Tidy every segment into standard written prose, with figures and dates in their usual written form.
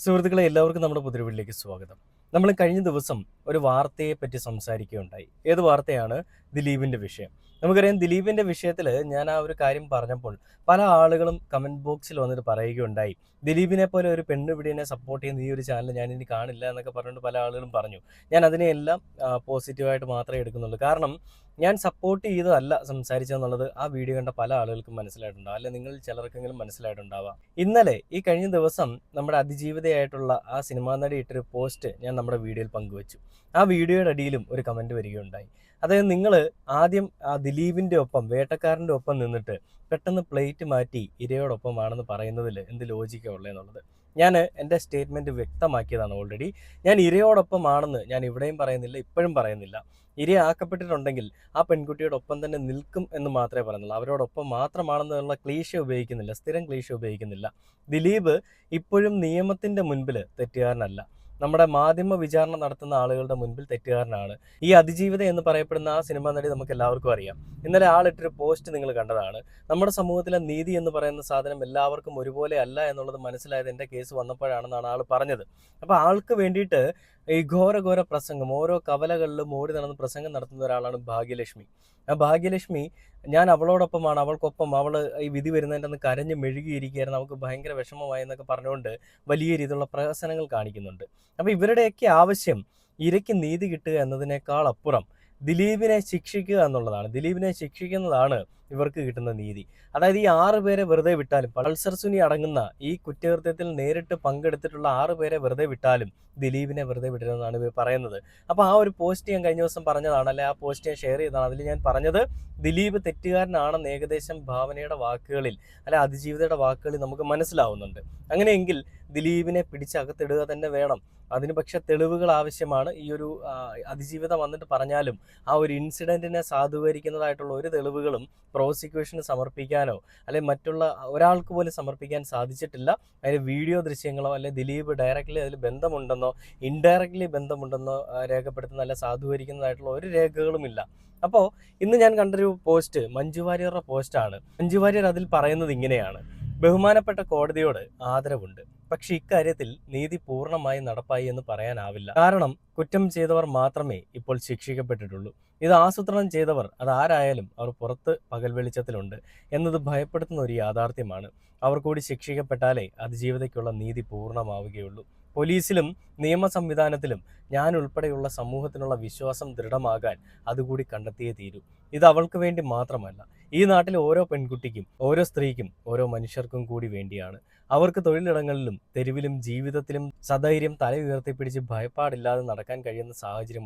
സുഹൃത്തുക്കളെ എല്ലാവർക്കും നമ്മുടെ പുതിയ വീട്ടിലേക്ക് സ്വാഗതം. നമ്മൾ കഴിഞ്ഞ ദിവസം ഒരു വാർത്തയെ പറ്റി സംസാരിക്കുകയുണ്ടായി. ഏത് വാർത്തയാണ്? ദിലീപിന്റെ വിഷയം. നമുക്കറിയാം ദിലീപിന്റെ വിഷയത്തിൽ ഞാൻ ആ ഒരു കാര്യം പറഞ്ഞപ്പോൾ പല ആളുകളും കമന്റ് ബോക്സിൽ വന്നിട്ട് പറയുകയുണ്ടായി. ദിലീപിനെ പോലെ ഒരു പെണ്ണുപിടിയനെ സപ്പോർട്ട് ചെയ്യുന്ന ഈ ഒരു ചാനൽ ഞാൻ ഇനി കാണില്ല എന്നൊക്കെ പറഞ്ഞുകൊണ്ട് പല ആളുകളും പറഞ്ഞു. ഞാൻ അതിനെയെല്ലാം പോസിറ്റീവായിട്ട് മാത്രമേ എടുക്കുന്നുള്ളൂ. കാരണം ഞാൻ സപ്പോർട്ട് ചെയ്തതല്ല സംസാരിച്ചതെന്നുള്ളത് ആ വീഡിയോ കണ്ട പല ആളുകൾക്കും മനസ്സിലായിട്ടുണ്ടാവും. അല്ലെ നിങ്ങൾ ചിലർക്കെങ്കിലും മനസ്സിലായിട്ടുണ്ടാവാം. ഇന്നലെ ഈ കഴിഞ്ഞ ദിവസം നമ്മുടെ അതിജീവിതയായിട്ടുള്ള ആ സിനിമാ നടി ഇട്ടൊരു പോസ്റ്റ് ഞാൻ നമ്മുടെ വീഡിയോയിൽ പങ്കുവച്ചു. ആ വീഡിയോയുടെ അടിയിലും ഒരു കമന്റ് വരികയുണ്ടായി. അതായത് നിങ്ങൾ ആദ്യം ആ ദിലീപിന്റെ ഒപ്പം വേട്ടക്കാരന്റെ ഒപ്പം നിന്നിട്ട് പെട്ടെന്ന് പ്ലേറ്റ് മാറ്റി ഇരയോടൊപ്പമാണെന്ന് പറയുന്നതിൽ എന്ത് ലോജിക്കാ ഉള്ളതെന്നുള്ളത്. ഞാൻ എൻ്റെ സ്റ്റേറ്റ്മെന്റ് വ്യക്തമാക്കിയതാണ് ഓൾറെഡി. ഞാൻ ഇരയോടൊപ്പമാണെന്ന് ഞാൻ ഇവിടെയും പറയുന്നില്ല, ഇപ്പോഴും പറയുന്നില്ല. ഇരയാക്കപ്പെട്ടിട്ടുണ്ടെങ്കിൽ ആ പെൺകുട്ടിയുടെ ഒപ്പം തന്നെ നിൽക്കും എന്ന് മാത്രമേ പറയുന്നുള്ളൂ. അവരോടൊപ്പം മാത്രമാണെന്നുള്ള ക്ലീശ ഉപയോഗിക്കുന്നില്ല, സ്ഥിരം ക്ലീശ ഉപയോഗിക്കുന്നില്ല. ദിലീപ് ഇപ്പോഴും നിയമത്തിന്റെ മുൻപിൽ തെറ്റുകാരനല്ല. നമ്മുടെ മാധ്യമ വിചാരണ നടത്തുന്ന ആളുകളുടെ മുൻപിൽ തെറ്റുകാരനാണ്. ഈ അതിജീവിത എന്ന് പറയപ്പെടുന്ന ആ സിനിമാ നടി നമുക്ക് എല്ലാവർക്കും അറിയാം. ഇന്നലെ ആളിട്ടൊരു പോസ്റ്റ് നിങ്ങൾ കണ്ടതാണ്. നമ്മുടെ സമൂഹത്തിലെ നീതി എന്ന് പറയുന്ന സാധനം എല്ലാവർക്കും ഒരുപോലെ അല്ല എന്നുള്ളത് മനസ്സിലായത് എൻ്റെ കേസ് വന്നപ്പോഴാണെന്നാണ് ആൾ പറഞ്ഞത്. അപ്പോൾ ആൾക്ക് വേണ്ടിയിട്ട് ഈ ഘോര പ്രസംഗം ഓരോ കവലകളിലും ഓടി നടന്ന് പ്രസംഗം നടത്തുന്ന ഒരാളാണ് ഭാഗ്യലക്ഷ്മി. ആ ഭാഗ്യലക്ഷ്മി ഞാൻ അവളോടൊപ്പമാണ്, അവൾക്കൊപ്പം അവൾ ഈ വിധി വരുന്നതിൻ്റെ അന്ന് കരഞ്ഞ് മെഴുകിയിരിക്കുകയായിരുന്നു, നമുക്ക് ഭയങ്കര വിഷമമായി എന്നൊക്കെ പറഞ്ഞുകൊണ്ട് വലിയ രീതിയിലുള്ള പ്രഹസനങ്ങൾ കാണിക്കുന്നുണ്ട്. അപ്പോൾ ഇവരുടെയൊക്കെ ആവശ്യം ഇരയ്ക്ക് നീതി കിട്ടുക എന്നതിനേക്കാൾ അപ്പുറം ദിലീപിനെ ശിക്ഷിക്കുക എന്നുള്ളതാണ്. ദിലീപിനെ ശിക്ഷിക്കുന്നതാണ് ഇവർക്ക് കിട്ടുന്ന നീതി. അതായത് ഈ 6 പേരെ വെറുതെ വിട്ടാലും, പൾസർ സുനി അടങ്ങുന്ന ഈ കുറ്റകൃത്യത്തിൽ നേരിട്ട് പങ്കെടുത്തിട്ടുള്ള 6 പേരെ വെറുതെ വിട്ടാലും ദിലീപിനെ വെറുതെ വിടരുതെന്നാണ് ഇവർ പറയുന്നത്. അപ്പോൾ ആ ഒരു പോസ്റ്റ് ഞാൻ കഴിഞ്ഞ ദിവസം പറഞ്ഞതാണ്, അല്ലെ ആ പോസ്റ്റ് ഞാൻ ഷെയർ ചെയ്തതാണ്. അതിൽ ഞാൻ പറഞ്ഞത് ദിലീപ് തെറ്റുകാരനാണെന്ന് ഏകദേശം ഭാവനയുടെ വാക്കുകളിൽ, അല്ലെ അതിജീവിതയുടെ വാക്കുകളിൽ നമുക്ക് മനസ്സിലാവുന്നുണ്ട്. അങ്ങനെയെങ്കിൽ ദിലീപിനെ പിടിച്ചകത്തിടുക തന്നെ വേണം. അതിന് പക്ഷെ തെളിവുകൾ ആവശ്യമാണ്. ഈ ഒരു അതിജീവിതം വന്നിട്ട് പറഞ്ഞാലും ആ ഒരു ഇൻസിഡൻറ്റിനെ സാധൂകരിക്കുന്നതായിട്ടുള്ള ഒരു തെളിവുകളും പ്രോസിക്യൂഷന് സമർപ്പിക്കാനോ അല്ലെങ്കിൽ മറ്റുള്ള ഒരാൾക്ക് പോലും സമർപ്പിക്കാൻ സാധിച്ചിട്ടില്ല. അതിൽ വീഡിയോ ദൃശ്യങ്ങളോ അല്ലെ ദിലീപ് ഡയറക്റ്റ്ലി അതിൽ ബന്ധമുണ്ടെന്നോ ഇൻഡയറക്റ്റ്ലി ബന്ധമുണ്ടെന്നോ രേഖപ്പെടുത്തുന്ന അല്ല സാധൂകരിക്കുന്നതായിട്ടുള്ള ഒരു രേഖകളുമില്ല. അപ്പോൾ ഇന്ന് ഞാൻ കണ്ടൊരു പോസ്റ്റ് മഞ്ജു വാര്യറുടെ പോസ്റ്റാണ്. മഞ്ജു വാര്യർ അതിൽ പറയുന്നത് ഇങ്ങനെയാണ്: ബഹുമാനപ്പെട്ട കോടതിയോട് ആദരവുണ്ട്, പക്ഷെ ഇക്കാര്യത്തിൽ നീതി പൂർണ്ണമായി നടപ്പായി എന്ന് പറയാനാവില്ല. കാരണം കുറ്റം ചെയ്തവർ മാത്രമേ ഇപ്പോൾ ശിക്ഷിക്കപ്പെട്ടിട്ടുള്ളൂ. ഇത് ആസൂത്രണം ചെയ്തവർ അതാരായാലും അവർ പുറത്ത് പകൽ വെളിച്ചത്തിലുണ്ട് എന്നത് ഭയപ്പെടുത്തുന്ന ഒരു യാഥാർത്ഥ്യമാണ്. അവർ കൂടി ശിക്ഷിക്കപ്പെട്ടാലേ അതിജീവിതയ്ക്കുള്ള നീതി പൂർണ്ണമാവുകയുള്ളൂ. പോലീസിലും നിയമ സംവിധാനത്തിലും ഞാൻ ഉൾപ്പെടെയുള്ള സമൂഹത്തിനുള്ള വിശ്വാസം ദൃഢമാകാൻ അതുകൂടി കണ്ടെത്തിയേ തീരൂ. ഇത് അവൾക്ക് വേണ്ടി മാത്രമല്ല, ഈ നാട്ടിലെ ഓരോ പെൺകുട്ടിക്കും ഓരോ സ്ത്രീക്കും ഓരോ മനുഷ്യർക്കും കൂടി വേണ്ടിയാണ്. അവർക്ക് തൊഴിലിടങ്ങളിലും തെരുവിലും ജീവിതത്തിലും സധൈര്യം തല ഉയർത്തിപ്പിടിച്ച് ഭയപ്പാടില്ലാതെ നടക്കാൻ കഴിയുന്ന സാഹചര്യം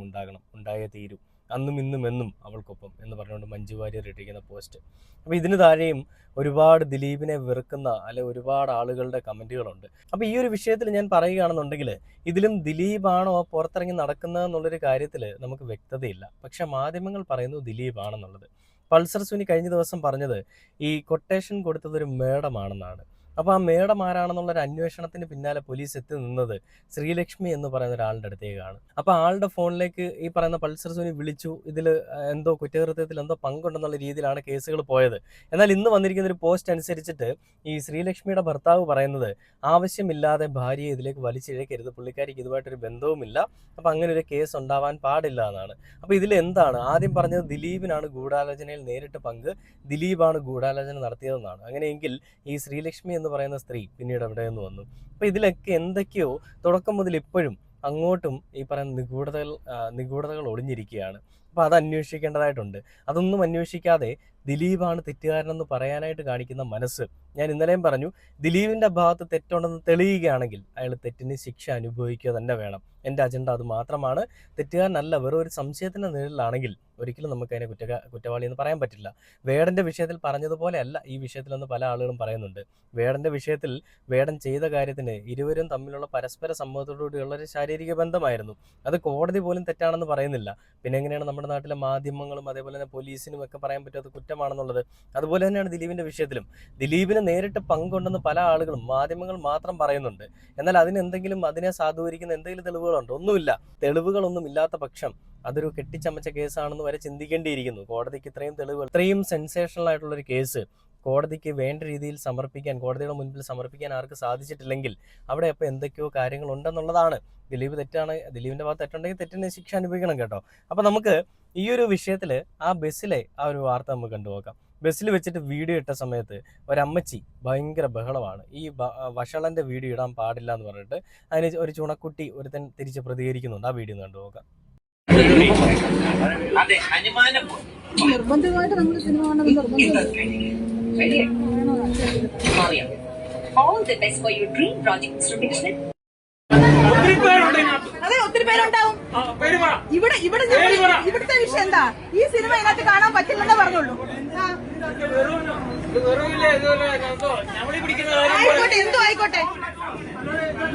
ഉണ്ടായേ തീരൂ. അന്നും ഇന്നും എന്നും അവൾക്കൊപ്പം എന്ന് പറഞ്ഞുകൊണ്ട് മഞ്ജു വാര്യർ ഇട്ടിരിക്കുന്ന പോസ്റ്റ്. അപ്പോൾ ഇതിന് താഴെയും ഒരുപാട് ദിലീപിനെ വെറുക്കുന്ന അല്ലെ ഒരുപാട് ആളുകളുടെ കമന്റുകളുണ്ട്. അപ്പോൾ ഈ ഒരു വിഷയത്തിൽ ഞാൻ പറയുകയാണെന്നുണ്ടെങ്കിൽ ഇതിലും ദിലീപാണോ പുറത്തിറങ്ങി നടക്കുന്നതെന്നുള്ളൊരു കാര്യത്തിൽ നമുക്ക് വ്യക്തതയില്ല. പക്ഷെ മാധ്യമങ്ങൾ പറയുന്നു ദിലീപാണെന്നുള്ളത്. പൾസർ സുനി കഴിഞ്ഞ ദിവസം പറഞ്ഞത് ഈ കൊട്ടേഷൻ കൊടുത്തത് ഒരു മേഡമാണെന്നാണ്. അപ്പോൾ ആ മേഡം ആരാണെന്നുള്ളൊരു അന്വേഷണത്തിന് പിന്നാലെ പോലീസ് എത്തി നിന്നത് ശ്രീലക്ഷ്മി എന്ന് പറയുന്ന ഒരാളുടെ അടുത്തേക്കാണ്. അപ്പോൾ ആളുടെ ഫോണിലേക്ക് ഈ പറയുന്ന പൾസർ സുനി വിളിച്ചു, ഇതിൽ എന്തോ കുറ്റകൃത്യത്തിൽ എന്തോ പങ്കുണ്ടെന്നുള്ള രീതിയിലാണ് കേസുകൾ പോയത്. എന്നാൽ ഇന്ന് വന്നിരിക്കുന്ന ഒരു പോസ്റ്റ് അനുസരിച്ചിട്ട് ഈ ശ്രീലക്ഷ്മിയുടെ ഭർത്താവ് പറയുന്നത് ആവശ്യമില്ലാതെ ഭാര്യയെ ഇതിലേക്ക് വലിച്ചിഴക്കരുത്, പുള്ളിക്കാരിക്ക് ഇതുമായിട്ടൊരു ബന്ധവുമില്ല, അപ്പോൾ അങ്ങനെ ഒരു കേസ് ഉണ്ടാവാൻ പാടില്ല എന്നാണ്. അപ്പോൾ ഇതിൽ എന്താണ് ആദ്യം പറഞ്ഞത്? ദിലീപിനാണ് ഗൂഢാലോചനയിൽ നേരിട്ട് പങ്ക്, ദിലീപാണ് ഗൂഢാലോചന നടത്തിയതെന്നാണ്. അങ്ങനെയെങ്കിൽ ഈ ശ്രീലക്ഷ്മി എന്ന് പറയുന്ന സ്ത്രീ പിന്നീട് എവിടെ നിന്ന് വന്നു? അപ്പോൾ ഇതിലൊക്കെ എന്തൊക്കെയോ തുടക്കം മുതൽ ഇപ്പോഴും അങ്ങോട്ടും ഈ പറയുന്ന നിഗൂഢതകൾ ഒളിഞ്ഞിരിക്കുകയാണ്. അപ്പോൾ അത് അന്വേഷിക്കേണ്ടതായിട്ടുണ്ട്. അതൊന്നും അന്വേഷിക്കാതെ ദിലീപാണ് തെറ്റുകാരനെന്ന് പറയാനായിട്ട് കാണിക്കുന്ന മനസ്സ്, ഞാൻ ഇന്നലെയും പറഞ്ഞു, ദിലീപിൻ്റെ ഭാഗത്ത് തെറ്റുണ്ടെന്ന് തെളിയുകയാണെങ്കിൽ അയാൾ തെറ്റിന് ശിക്ഷ അനുഭവിക്കുക തന്നെ വേണം. എൻ്റെ അജണ്ട അത് മാത്രമാണ്. തെറ്റുകാരനല്ല, വെറും ഒരു സംശയത്തിൻ്റെ നിഴലിലാണെങ്കിൽ ഒരിക്കലും നമുക്ക് അതിനെ കുറ്റവാളി എന്ന് പറയാൻ പറ്റില്ല. വേടൻ്റെ വിഷയത്തിൽ പറഞ്ഞതുപോലെ അല്ല ഈ വിഷയത്തിലെന്ന് പല ആളുകളും പറയുന്നുണ്ട്. വേടൻ്റെ വിഷയത്തിൽ വേടൻ ചെയ്ത കാര്യത്തിന് ഇരുവരും തമ്മിലുള്ള പരസ്പര സമ്മതത്തോടുകൂടിയുള്ള ഒരു ശാരീരിക ബന്ധമായിരുന്നു. അത് കോടതി പോലും തെറ്റാണെന്ന് പറയുന്നില്ല. പിന്നെ എങ്ങനെയാണ് നമ്മുടെ നാട്ടിലെ മാധ്യമങ്ങളും അതേപോലെ തന്നെ പോലീസിനും ഒക്കെ പറയാൻ പറ്റാത്ത കുറ്റമാണെന്നുള്ളത്? അതുപോലെ തന്നെയാണ് ദിലീപിൻ്റെ വിഷയത്തിലും. ദിലീപിന് നേരിട്ട് പങ്കുണ്ടെന്ന് പല ആളുകളും മാധ്യമങ്ങൾ മാത്രം പറയുന്നുണ്ട്. എന്നാൽ അതിനെ സാധൂകരിക്കുന്ന എന്തെങ്കിലും തെളിവുകളുണ്ടോ? ഒന്നുമില്ല. തെളിവുകളൊന്നും ഇല്ലാത്ത പക്ഷം അതൊരു കെട്ടിച്ചമച്ച കേസാണെന്ന് വരെ ചിന്തിക്കേണ്ടിയിരിക്കുന്നു. കോടതിക്ക് ഇത്രയും തെളിവുകൾ, ഇത്രയും സെൻസേഷണൽ ആയിട്ടുള്ളൊരു കേസ് കോടതിക്ക് വേണ്ട രീതിയിൽ സമർപ്പിക്കാൻ, കോടതിയുടെ മുൻപിൽ സമർപ്പിക്കാൻ ആർക്ക് സാധിച്ചിട്ടില്ലെങ്കിൽ അവിടെ അപ്പോൾ എന്തൊക്കെയോ കാര്യങ്ങളുണ്ടെന്നുള്ളതാണ്. ദിലീപിന്റെ ഭാഗത്ത് തെറ്റുണ്ടെങ്കിൽ തെറ്റിന് ശിക്ഷ അനുഭവിക്കണം കേട്ടോ. അപ്പോൾ നമുക്ക് ഈ ഒരു വിഷയത്തിൽ ആ ബസ്സിലെ ആ ഒരു വാർത്ത നമുക്ക് കണ്ടുപോകാം. ബസ്സിൽ വെച്ചിട്ട് വീഡിയോ ഇട്ട സമയത്ത് ഒരമ്മച്ചി ഭയങ്കര ബഹളമാണ്. ഈ വഷളന്റെ വീഡിയോ ഇടാൻ പാടില്ല എന്ന് പറഞ്ഞിട്ട് അതിന് ഒരു ചുണക്കുട്ടി ഒരുത്തൻ തിരിച്ച് പ്രതികരിക്കുന്നുണ്ട്. ആ വീഡിയോ കണ്ടുപോകാം. നിർബന്ധമായിട്ട് നമ്മൾ സിനിമ അതെ, ഒത്തിരി പേരുണ്ടാവും. ഇവിടുത്തെ വിഷയം എന്താ? ഈ സിനിമ ഇതിനകത്ത് കാണാൻ പറ്റില്ലെന്നേ പറഞ്ഞുള്ളൂ. ആയിക്കോട്ടെ, എന്തോ ആയിക്കോട്ടെ.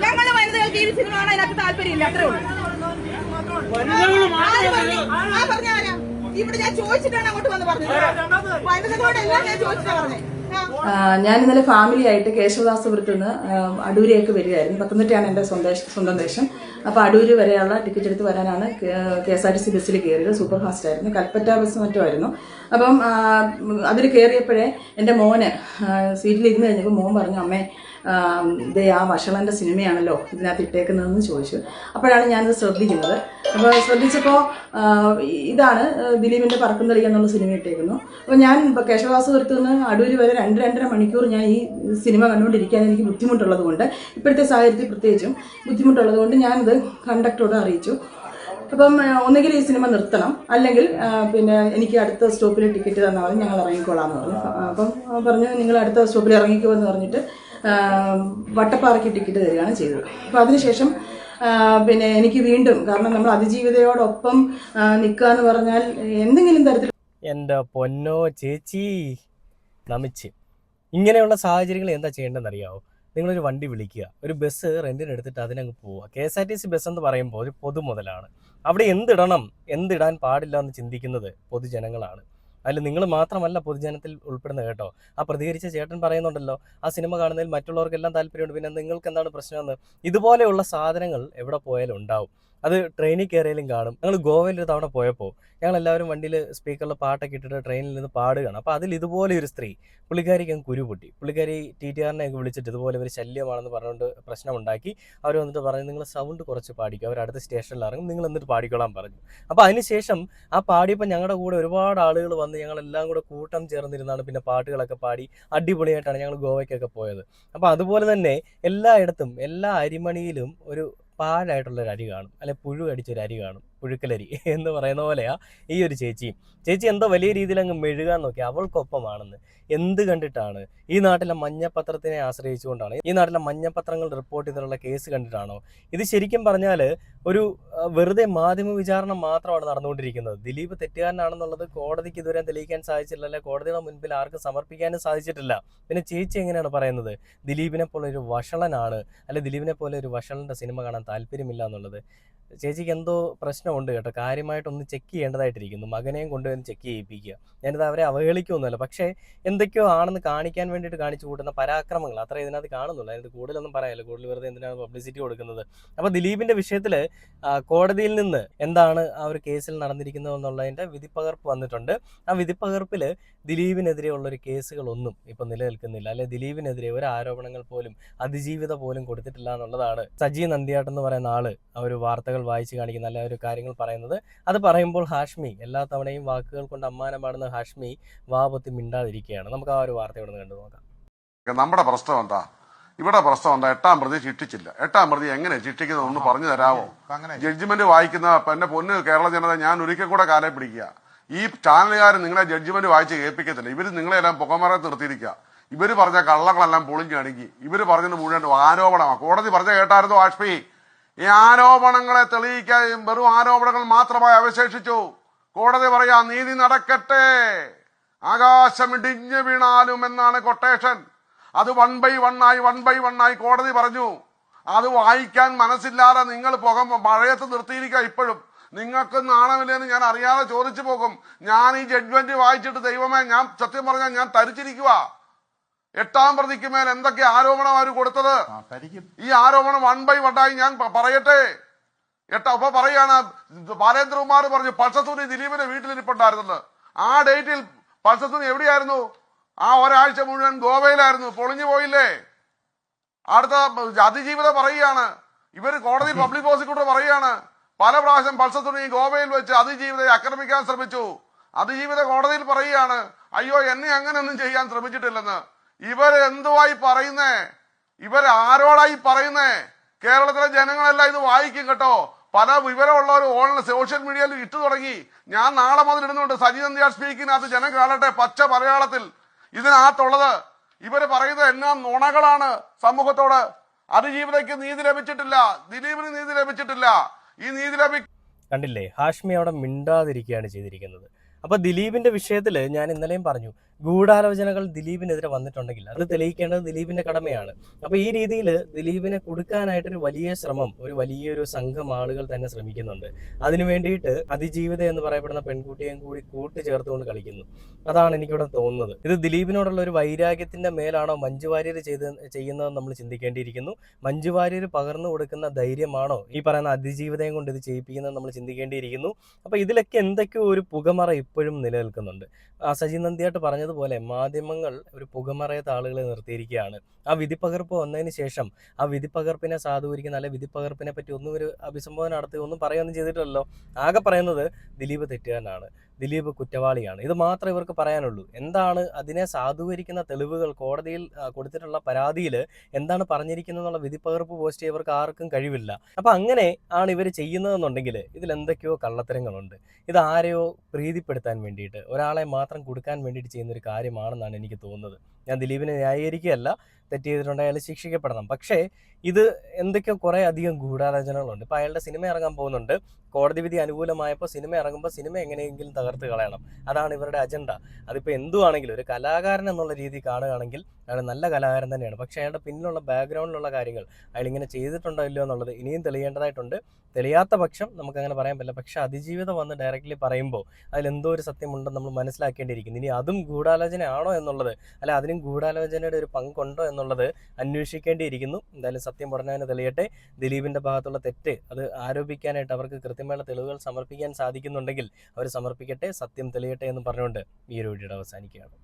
ഞങ്ങള് വനിതകൾക്ക് ഈ സിനിമ കാണാൻ അതിനകത്ത് താല്പര്യമില്ല, അത്രേ ഉള്ളൂ. പറഞ്ഞാരാ? ഇവിടെ ഞാൻ ചോദിച്ചിട്ടാണ് അങ്ങോട്ട് വന്ന് പറഞ്ഞത്. വനിതകളോട് എല്ലാം ഞാൻ ചോദിച്ചിട്ടാ പറഞ്ഞത്. ഞാൻ ഇന്നലെ ഫാമിലി ആയിട്ട് കേശവദാസപുരത്ത് നിന്ന് അടൂരിലേക്ക് വരികയായിരുന്നു. പത്തനംതിട്ടയാണ് എൻ്റെ സ്വന്തം ദേശം. അപ്പോൾ അടൂര് വരെയുള്ള ടിക്കറ്റ് എടുത്ത് വരാനാണ് KSRTC ബസ്സിൽ കയറിയത്. സൂപ്പർ ഫാസ്റ്റ് ആയിരുന്നു, കൽപ്പറ്റ ബസ് മറ്റോ ആയിരുന്നു. അപ്പം അതിൽ കയറിയപ്പോഴേ എൻ്റെ മോന് സീറ്റിൽ ഇരുന്ന് കഴിഞ്ഞപ്പോൾ മോൻ പറഞ്ഞു, അമ്മേ ഇതേ ആ വഷളൻ്റെ സിനിമയാണല്ലോ ഇതിനകത്ത് ഇട്ടേക്കുന്നതെന്ന് ചോദിച്ചു. അപ്പോഴാണ് ഞാനത് ശ്രദ്ധിക്കുന്നത്. അപ്പോൾ ശ്രദ്ധിച്ചപ്പോൾ ഇതാണ് ദിലീപിൻ്റെ പറക്കുന്നളി എന്നുള്ള സിനിമ ഇട്ടേക്കുന്നു. അപ്പോൾ ഞാൻ ഇപ്പോൾ കേശവദാസപുരത്ത് നിന്ന് അടൂര് വരെ 2-2.5 മണിക്കൂർ ഞാൻ ഈ സിനിമ കണ്ടുകൊണ്ടിരിക്കാൻ എനിക്ക് ബുദ്ധിമുട്ടുള്ളത് കൊണ്ട്, ഇപ്പോഴത്തെ സാഹചര്യത്തിൽ പ്രത്യേകിച്ചും ബുദ്ധിമുട്ടുള്ളത് കൊണ്ട് ഞാനിത് കണ്ടക്ടറോട് അറിയിച്ചു. അപ്പം ഒന്നുകിൽ ഈ സിനിമ നിർത്തണം, അല്ലെങ്കിൽ പിന്നെ എനിക്ക് അടുത്ത സ്റ്റോപ്പിൽ ടിക്കറ്റ് തന്നാൽ മതി, ഞങ്ങൾ ഇറങ്ങിക്കോളാമെന്ന് പറഞ്ഞു. അപ്പം പറഞ്ഞു, നിങ്ങൾ അടുത്ത സ്റ്റോപ്പിൽ ഇറങ്ങിക്കുമെന്ന് പറഞ്ഞിട്ട് വട്ടപ്പാറയ്ക്ക് ടിക്കറ്റ് തരികയാണ് ചെയ്തത്. അപ്പോൾ അതിനുശേഷം പിന്നെ എനിക്ക് വീണ്ടും, കാരണം നമ്മൾ അതിജീവിതയോടൊപ്പം നിൽക്കുക എന്ന് പറഞ്ഞാൽ എന്തെങ്കിലും തരത്തിൽ. എൻ്റെ പൊന്നോ ചേച്ചി നമിച്ച് ഇങ്ങനെയുള്ള സാഹചര്യങ്ങൾ എന്താ ചെയ്യേണ്ടതെന്ന് അറിയാമോ? നിങ്ങളൊരു വണ്ടി വിളിക്കുക, ഒരു ബസ് റെന്റിന് എടുത്തിട്ട് അതിനങ്ങ് പോവുക. KSRTC ബസ് എന്ന് പറയുമ്പോൾ ഒരു പൊതുമുതലാണ്. അവിടെ എന്തിടാൻ പാടില്ല എന്ന് ചിന്തിക്കുന്നത് പൊതുജനങ്ങളാണ്. അതിൽ നിങ്ങൾ മാത്രമല്ല പൊതുജനത്തിൽ ഉൾപ്പെടുന്നത് കേട്ടോ. ആ പ്രതികരിച്ച ചേട്ടൻ പറയുന്നുണ്ടല്ലോ, ആ സിനിമ കാണുന്നതിൽ മറ്റുള്ളവർക്കെല്ലാം താല്പര്യമുണ്ട്, പിന്നെ നിങ്ങൾക്ക് എന്താണ് പ്രശ്നമെന്ന്. ഇതുപോലെയുള്ള സാധനങ്ങൾ എവിടെ പോയാലും ഉണ്ടാവും. അത് ട്രെയിനിൽ കയറിയാലും കാണും. ഞങ്ങൾ ഗോവയിൽ ഒരു തവണ പോയപ്പോൾ ഞങ്ങളെല്ലാവരും വണ്ടിയിൽ സ്പീക്കറിൽ പാട്ടൊക്കെ ഇട്ടിട്ട് ട്രെയിനിൽ നിന്ന് പാടുകയാണ്. അപ്പോൾ അതിൽ ഇതുപോലെ ഒരു സ്ത്രീ, പുള്ളിക്കാരിക്ക് അങ്ങ് കുരുപൊട്ടി. പുള്ളിക്കാരി TTRനെ ഒക്കെ വിളിച്ചിട്ട് ഇതുപോലെ ഒരു ശല്യമാണെന്ന് പറഞ്ഞുകൊണ്ട് പ്രശ്നമുണ്ടാക്കി. അവർ വന്നിട്ട് പറഞ്ഞു, നിങ്ങൾ സൗണ്ട് കുറച്ച് പാടിക്കുക, അവർ അടുത്ത സ്റ്റേഷനിൽ ഇറങ്ങും, നിങ്ങൾ എന്നിട്ട് പാടിക്കോളാൻ പറഞ്ഞു. അപ്പോൾ അതിനുശേഷം ആ പാടിയപ്പോൾ ഞങ്ങളുടെ കൂടെ ഒരുപാട് ആളുകൾ വന്ന് ഞങ്ങളെല്ലാം കൂടെ കൂട്ടം ചേർന്നിരുന്നാണ് പിന്നെ പാട്ടുകളൊക്കെ പാടി അടിപൊളിയായിട്ടാണ് ഞങ്ങൾ ഗോവയ്ക്കൊക്കെ പോയത്. അപ്പോൾ അതുപോലെ തന്നെ എല്ലായിടത്തും എല്ലാ അരിമണിയിലും ഒരു പാഴായിട്ടുള്ളൊരു അരി കാണും, അല്ലെ പുഴു അടിച്ചൊരു അരി കാണും, പുഴുക്കലരി എന്ന് പറയുന്ന പോലെയാ ഈ ഒരു ചേച്ചി എന്തോ വലിയ രീതിയിൽ അങ്ങ് മെഴുകാൻ നോക്കി. അവൾക്കൊപ്പമാണെന്ന് എന്ത് കണ്ടിട്ടാണ്? ഈ നാട്ടിലെ മഞ്ഞപ്പത്രത്തിനെ ആശ്രയിച്ചുകൊണ്ടാണ്, ഈ നാട്ടിലെ മഞ്ഞപ്പത്രങ്ങൾ റിപ്പോർട്ട് ചെയ്തിട്ടുള്ള കേസ് കണ്ടിട്ടാണോ? ഇത് ശരിക്കും പറഞ്ഞാൽ ഒരു വെറുതെ മാധ്യമ വിചാരണ മാത്രമാണ് നടന്നുകൊണ്ടിരിക്കുന്നത്. ദിലീപ് തെറ്റുകാരനാണെന്നുള്ളത് കോടതിക്ക് ഇതുവരെ തെളിയിക്കാൻ സാധിച്ചില്ല, അല്ലെ കോടതിയുടെ മുൻപിൽ ആർക്കും സമർപ്പിക്കാനും സാധിച്ചിട്ടില്ല. പിന്നെ ചേച്ചി എങ്ങനെയാണ് പറയുന്നത് ദിലീപിനെ പോലെ ഒരു വഷളനാണ്, അല്ലെ ദിലീപിനെ പോലെ ഒരു വഷളന്റെ സിനിമ കാണാൻ താല്പര്യമില്ല എന്നുള്ളത്? ചേച്ചിക്ക് എന്തോ പ്രശ്നമുണ്ട് കേട്ടോ. കാര്യമായിട്ടൊന്ന് ചെക്ക് ചെയ്യേണ്ടതായിട്ടിരിക്കുന്നു. മകനെയും കൊണ്ടുവന്ന് ചെക്ക് ചെയ്യിപ്പിക്കുക. ഞാനിത് അവരെ അവഹേളിക്കുമൊന്നുമല്ല, പക്ഷേ എന്തൊക്കെയോ ആണെന്ന് കാണിക്കാൻ വേണ്ടിയിട്ട് കാണിച്ചു കൂട്ടുന്ന പരാക്രമങ്ങൾ അത്ര ഇതിനകത്ത് കാണുന്നുള്ളൂ. അതിനകത്ത് കൂടുതലൊന്നും പറയാനില്ല, കൂടുതൽ വെറുതെ എന്തിനാണ് പബ്ലിസിറ്റി കൊടുക്കുന്നത്. അപ്പോൾ ദിലീപിന്റെ വിഷയത്തിൽ കോടതിയിൽ നിന്ന് എന്താണ് ആ ഒരു കേസിൽ നടന്നിരിക്കുന്നത് എന്നുള്ളതിൻ്റെ വിധിപ്പകർപ്പ് വന്നിട്ടുണ്ട്. ആ വിധിപ്പകർപ്പിൽ ദിലീപിനെതിരെയുള്ളൊരു കേസുകളൊന്നും ഇപ്പം നിലനിൽക്കുന്നില്ല, അല്ലെ ദിലീപിനെതിരെ ഒരു ആരോപണങ്ങൾ പോലും അതിജീവിത പോലും കൊടുത്തിട്ടില്ല എന്നുള്ളതാണ് സജി നന്ദിയാട്ട് എന്ന് പറയുന്ന ആള് ആ ഒരു വാർത്തകൾ വായിച്ച് കാണിക്കുന്ന, അല്ലെ ഒരു കാര്യങ്ങൾ പറയുന്നത്. അത് പറയുമ്പോൾ ഹാഷ്മി എല്ലാ തവണയും വാക്കുകൾ കൊണ്ട് അമ്മാനം പാടുന്ന ഹാഷ്മി വാപത്തി മിണ്ടാതിരിക്കുകയാണ്. നമുക്ക് ആ ഒരു വാർത്ത ഇവിടെ കണ്ടു നോക്കാം. നമ്മുടെ പ്രശ്നം എന്താ? ഇവിടെ പ്രശ്നം എന്താ? 8-ാം പ്രതി ശിക്ഷിച്ചില്ല. 8-ാം പ്രതി എങ്ങനെ ശിക്ഷിക്കുന്നത് ഒന്ന് പറഞ്ഞു തരാമോ? ജഡ്ജിമെന്റ് വായിക്കുന്ന എന്നെ പൊന്ന് കേരള ജനത, ഞാൻ ഒരിക്കൽ കൂടെ കാലെ പിടിക്കുക. ഈ ചാനലുകാർ നിങ്ങളെ ജഡ്ജിമെന്റ് വായിച്ച് കേൾപ്പിക്കത്തില്ല. ഇവര് നിങ്ങളെല്ലാം പുകമറത്ത് നിർത്തിയിരിക്കുക. ഇവര് പറഞ്ഞ കള്ളങ്ങളെല്ലാം പൊളിഞ്ഞു കാണിക്കുക. ഇവര് പറഞ്ഞത് മുഴുവൻ ആരോപണമാണ്. കോടതി പറഞ്ഞ കേട്ടായിരുന്നു വാജ്പേയി? ഈ ആരോപണങ്ങളെ തെളിയിക്കാൻ വെറും ആരോപണങ്ങൾ മാത്രമായി അവശേഷിച്ചു. കോടതി പറയാ നീതി നടക്കട്ടെ, ആകാശം ഇടിഞ്ഞു വീണാലും എന്നാണ് കൊട്ടേഷൻ. അത് 1 by 1 ആയി കോടതി പറഞ്ഞു. അത് വായിക്കാൻ മനസ്സില്ലാതെ നിങ്ങൾ മഴയത്ത് നിർത്തിയിരിക്കുക. ഇപ്പോഴും നിങ്ങൾക്ക് നാണമില്ലെന്ന് ഞാൻ അറിയാതെ ചോദിച്ചു പോകും. ഞാൻ ഈ ജഡ്ജ്മെന്റ് വായിച്ചിട്ട് ദൈവമേ, ഞാൻ സത്യം പറഞ്ഞാൽ ഞാൻ തരിച്ചിരിക്കുക. 8-ാം പ്രതിക്ക് മേൽ എന്തൊക്കെ ആരോപണം അവർ കൊടുത്തത്? ഈ ആരോപണം 1 by 1 ആയി ഞാൻ പറയട്ടെ. അപ്പൊ പറയാണ് ബാലേന്ദ്രകുമാർ പറഞ്ഞു പൾസത്തൂരി ദിലീപിന്റെ വീട്ടിലിരിപ്പുണ്ടായിരുന്നത്. ആ ഡേറ്റിൽ പൾസത്തൂരി എവിടെയായിരുന്നു? ആ ഒരാഴ്ച മുഴുവൻ ഗോവയിലായിരുന്നു, പൊളിഞ്ഞു പോയില്ലേ? അടുത്ത അതിജീവിത പറയുകയാണ്, ഇവർ കോടതി പബ്ലിക് പ്രോസിക്യൂട്ടർ പറയുകയാണ്, പല പ്രാവശ്യം പൾസർ തുടങ്ങി ഗോവയിൽ വെച്ച് അതിജീവിതയെ ആക്രമിക്കാൻ ശ്രമിച്ചു. അതിജീവിത കോടതിയിൽ പറയുകയാണ്, അയ്യോ എന്നെ അങ്ങനെയൊന്നും ചെയ്യാൻ ശ്രമിച്ചിട്ടില്ലെന്ന്. ഇവരെന്തുവായി പറയുന്നേ? ഇവരാരോടായി പറയുന്നേ? കേരളത്തിലെ ജനങ്ങളെല്ലാം ഇത് വായിക്കും കേട്ടോ. പല വിവരമുള്ളവർ ഓൺലൈൻ സോഷ്യൽ മീഡിയയിൽ ഇട്ടു തുടങ്ങി. ഞാൻ നാളെ മുതൽ ഇടുന്നുണ്ട് സജി നന്ദിയാർ സ്പീക്കിനകത്ത്, ജനം കാണട്ടെ പച്ച മലയാളത്തിൽ ഇതിനകത്തുള്ളത്. ഇവര് പറയുന്നത് എല്ലാം നുണകളാണ് സമൂഹത്തോട്. അതിജീവിതയ്ക്ക് നീതി ലഭിച്ചിട്ടില്ല, ദിലീപിന് നീതി ലഭിച്ചിട്ടില്ല. ഈ നീതി കണ്ടില്ലേ, ഹാഷ്മി അവിടെ മിണ്ടാതിരിക്കുകയാണ് ചെയ്തിരിക്കുന്നത്. അപ്പൊ ദിലീപിന്റെ വിഷയത്തിൽ ഞാൻ ഇന്നലെയും പറഞ്ഞു, ഗൂഢാലോചനകൾ ദിലീപിനെതിരെ വന്നിട്ടുണ്ടെങ്കിൽ അത് തെളിയിക്കേണ്ടത് ദിലീപിന്റെ കടമയാണ്. അപ്പൊ ഈ രീതിയിൽ ദിലീപിനെ കൊടുക്കാനായിട്ടൊരു വലിയ ശ്രമം ഒരു വലിയൊരു സംഘം ആളുകൾ തന്നെ ശ്രമിക്കുന്നുണ്ട്. അതിനു വേണ്ടിയിട്ട് അതിജീവിത എന്ന് പറയപ്പെടുന്ന പെൺകുട്ടിയെയും കൂടി കൂട്ടിച്ചേർത്തുകൊണ്ട് കളിക്കുന്നു. അതാണ് എനിക്കിവിടെ തോന്നുന്നത്. ഇത് ദിലീപിനോടുള്ള ഒരു വൈരാഗ്യത്തിന്റെ മേലാണോ മഞ്ജു വാര്യർ ചെയ്യുന്നതെന്ന് നമ്മൾ ചിന്തിക്കേണ്ടിയിരിക്കുന്നു. മഞ്ജു വാര്യർ പകർന്നു കൊടുക്കുന്ന ധൈര്യമാണോ ഈ പറയുന്ന അതിജീവിതയും കൊണ്ട് ഇത് ചെയ്യിപ്പിക്കുന്നത് നമ്മൾ ചിന്തിക്കേണ്ടിയിരിക്കുന്നു. അപ്പൊ ഇതിലൊക്കെ എന്തൊക്കെയോ ഒരു പുകമറ ഇപ്പോഴും നിലനിൽക്കുന്നുണ്ട്. സജി നന്ദിയായിട്ട് പറഞ്ഞതുപോലെ മാധ്യമങ്ങൾ ഒരു പുകമറയത്ത് ആളുകളെ നിർത്തിയിരിക്കുകയാണ്. ആ വിധിപ്പകർപ്പ് വന്നതിന് ശേഷം ആ വിധിപ്പകർപ്പിനെ സാധൂകരിക്കുന്ന അല്ലെ വിധിപ്പകർപ്പിനെ പറ്റി ഒന്നും ഒരു അഭിസംബോധന നടത്തുക ഒന്നും പറയുകയൊന്നും ചെയ്തിട്ടില്ലല്ലോ. ആകെ പറയുന്നത് ദിലീപ് തെറ്റുകാരനാണ്, ദിലീപ് കുറ്റവാളിയാണ്, ഇത് മാത്രമേ ഇവർക്ക് പറയാനുള്ളൂ. എന്താണ് അതിനെ സാധൂകരിക്കുന്ന തെളിവുകൾ, കോടതിയിൽ കൊടുത്തിട്ടുള്ള പരാതിയിൽ എന്താണ് പറഞ്ഞിരിക്കുന്നതെന്നുള്ള വിധിപ്പകർപ്പ് പോസ്റ്റ് ഇവർക്ക് ആർക്കും കഴിവില്ല. അപ്പൊ അങ്ങനെ ആണ് ഇവർ ചെയ്യുന്നതെന്നുണ്ടെങ്കിൽ ഇതിൽ എന്തൊക്കെയോ കള്ളത്തരങ്ങളുണ്ട്. ഇത് ആരെയോ പ്രീതിപ്പെടുത്താൻ വേണ്ടിയിട്ട്, ഒരാളെ മാത്രം കൊടുക്കാൻ വേണ്ടിയിട്ട് ചെയ്യുന്ന ഒരു കാര്യമാണെന്നാണ് എനിക്ക് തോന്നുന്നത്. ഞാൻ ദിലീപിനെ ന്യായീകരിക്കുകയല്ല, തെറ്റ് ചെയ്തിട്ടുണ്ടെങ്കിൽ ശിക്ഷിക്കപ്പെടണം. പക്ഷേ ഇത് എന്തൊക്കെയോ കുറേ അധികം ഗൂഢാലോചനകളുണ്ട്. ഇപ്പം അയാളുടെ സിനിമ ഇറങ്ങാൻ പോകുന്നുണ്ട്. കോടതി വിധി അനുകൂലമായപ്പോൾ സിനിമ ഇറങ്ങുമ്പോൾ സിനിമ എങ്ങനെയെങ്കിലും തകർത്ത് കളയണം, അതാണ് ഇവരുടെ അജണ്ട. അതിപ്പോൾ എന്തുവാണെങ്കിലും ഒരു കലാകാരൻ എന്നുള്ള രീതി കാണുകയാണെങ്കിൽ അയാൾ നല്ല കലാകാരൻ തന്നെയാണ്. പക്ഷേ അയാളുടെ പിന്നിലുള്ള ബാക്ക്ഗ്രൗണ്ടിലുള്ള കാര്യങ്ങൾ അയാൾ ഇങ്ങനെ ചെയ്തിട്ടുണ്ടോ ഇല്ലയോ എന്നുള്ളത് ഇനിയും തെളിയേണ്ടതായിട്ടുണ്ട്. തെളിയാത്ത പക്ഷം നമുക്കങ്ങനെ പറയാൻ പറ്റില്ല. പക്ഷെ അതിജീവിതം വന്ന് ഡയറക്റ്റ്ലി പറയുമ്പോൾ അതിലെന്തോ ഒരു സത്യമുണ്ടെന്ന് നമ്മൾ മനസ്സിലാക്കേണ്ടിയിരിക്കുന്നു. ഇനി അതും ഗൂഢാലോചനയാണോ എന്നുള്ളത്, അല്ല അതിനും ഗൂഢാലോചനയുടെ ഒരു പങ്കുണ്ടോ എന്നുള്ളത് അന്വേഷിക്കേണ്ടിയിരിക്കുന്നു. എന്തായാലും സത്യം ഉടനെ തന്നെ തെളിയട്ടെ. ദിലീപിൻ്റെ ഭാഗത്തുള്ള തെറ്റ് അത് ആരോപിക്കാനായിട്ട് അവർക്ക് കൃത്യമായുള്ള തെളിവുകൾ സമർപ്പിക്കാൻ സാധിക്കുന്നുണ്ടെങ്കിൽ അവർ സമർപ്പിക്കട്ടെ, സത്യം തെളിയട്ടെ എന്ന് പറഞ്ഞുകൊണ്ട് ഈ ഒരു വീഡിയോ അവസാനിക്കുകയാണ്.